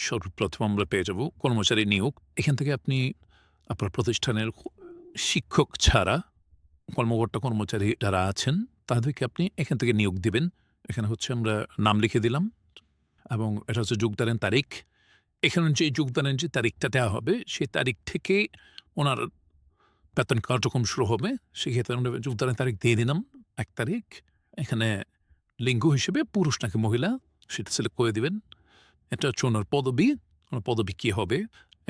সর্বপ্রথম আমরা পেয়ে যাব কর্মচারী নিয়োগ। এখান থেকে আপনি আপনার প্রতিষ্ঠানের শিক্ষক ছাড়া কর্মকর্তা কর্মচারী যারা আছেন তাদেরকে আপনি এখান থেকে নিয়োগ দিবেন। এখানে হচ্ছে আমরা নাম লিখে দিলাম এবং এটা হচ্ছে যোগদানের তারিখ। এখানে যে যোগদানের যে তারিখটা দেওয়া হবে সেই তারিখ থেকে ওনার বেতন কার্যক্রম শুরু হবে। সেক্ষেত্রে আমরা যোগদানের তারিখ দিয়ে দিলাম ১ তারিখ। এখানে লিঙ্গ হিসেবে পুরুষ নাকি মহিলা সেটা সিলেক্ট করে দিবেন। এটা হচ্ছে ওনার পদবি। ওনার পদবি কী হবে?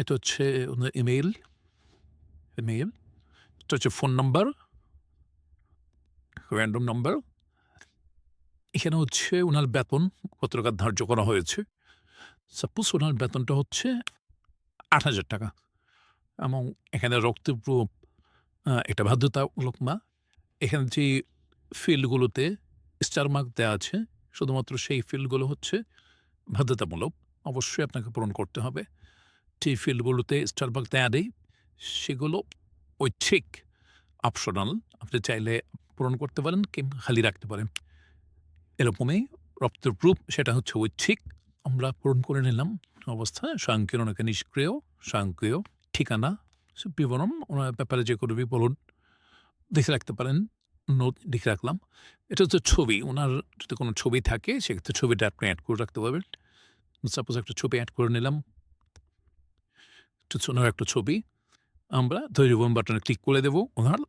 এটা হচ্ছে ওনার ইমেইল। এটা হচ্ছে ফোন নাম্বার, র‍্যান্ডম নাম্বার। এখানে হচ্ছে উনার বেতন কত টাকা ধার্য করা হয়েছে। সাপোজ উনার বেতনটা হচ্ছে ৳৮,০০০ এবং এখানে রক্তপ্রুফ একটা বাধ্যতামূলক না। এখানে যে ফিল্ডগুলোতে স্টার মার্ক দেওয়া আছে শুধুমাত্র সেই ফিল্ডগুলো হচ্ছে বাধ্যতামূলক। অবশ্যই আপনাকে পূরণ করতে হবে। যে ফিল্ডগুলোতে স্টার মার্ক দেয়া নেই সেগুলো ঐচ্ছিক, অপশনাল। আপনি চাইলে পূরণ করতে পারেন কিংবা খালি রাখতে পারেন। এরকমই রক্তের প্রুফ সেটা হচ্ছে ঐচ্ছিক। আমরা পূরণ করে নিলাম অবস্থায় স্বয়ংক্রিয় নাকি নিষ্ক্রিয়, স্বয়ংক্রিয়। ঠিকানা, বিবরণ ওনার ব্যাপারে যে কোনো বিবরণ লিখে রাখতে পারেন। নোট লিখে রাখলাম। এটা হচ্ছে ছবি। উনার যদি কোনো ছবি থাকে সেক্ষেত্রে ছবিটা আপনি এড করে রাখতে পারবেন। সাপোজ একটা ছবি এড করে নিলাম। এটা হচ্ছে ওনার একটা ছবি। আমরা তৈরি বাটনে ক্লিক করে দেব। ওনার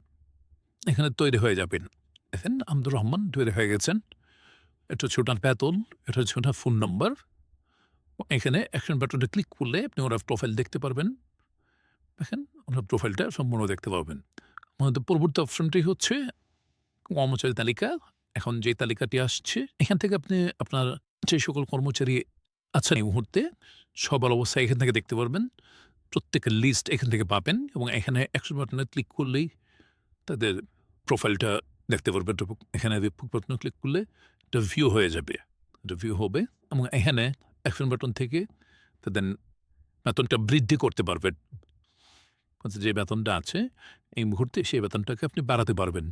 এখানে তৈরি হয়ে যাবেন। দেখেন আব্দুর রহমান তৈরি হয়ে গেছেন। এটা হচ্ছে ওনার বেতন, এটা হচ্ছে ওনার ফোন নম্বর। এখানে অ্যাকশন বাটনে ক্লিক করলে আপনি ওনার প্রোফাইল দেখতে পারবেন। দেখেন ওনার প্রোফাইলটা সম্পূর্ণ দেখতে পারবেন। আমাদের পরবর্তী অপশনটি হচ্ছে কর্মচারী তালিকা। এখন যে তালিকাটি আসছে এখান থেকে আপনি আপনার যে সকল কর্মচারী আছেন এই মুহূর্তে সবার অবস্থা এখান থেকে দেখতে পারবেন। প্রত্যেকের লিস্ট এখান থেকে পাবেন এবং এখানে অ্যাকশন বাটনে ক্লিক করলেই তাদের প্রোফাইলটা দেখতে পারবেন। এখানে বাটনে ক্লিক করলে এটা ভিউ হয়ে যাবে। এটা ভিউ হবে এবং এখানে অ্যাকশন বাটন থেকে তাদের বেতনটা বৃদ্ধি করতে পারবেন। যে বেতনটা আছে এই মুহূর্তে সেই বেতনটাকে আপনি বাড়াতে পারবেন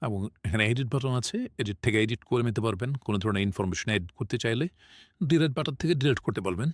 এবং এখানে এডিট বাটন আছে। এডিট থেকে এডিট করে নিতে পারবেন। কোনো ধরনের ইনফরমেশন এড করতে চাইলে ডিলিট বাটন থেকে ডিলিট করতে পারবেন।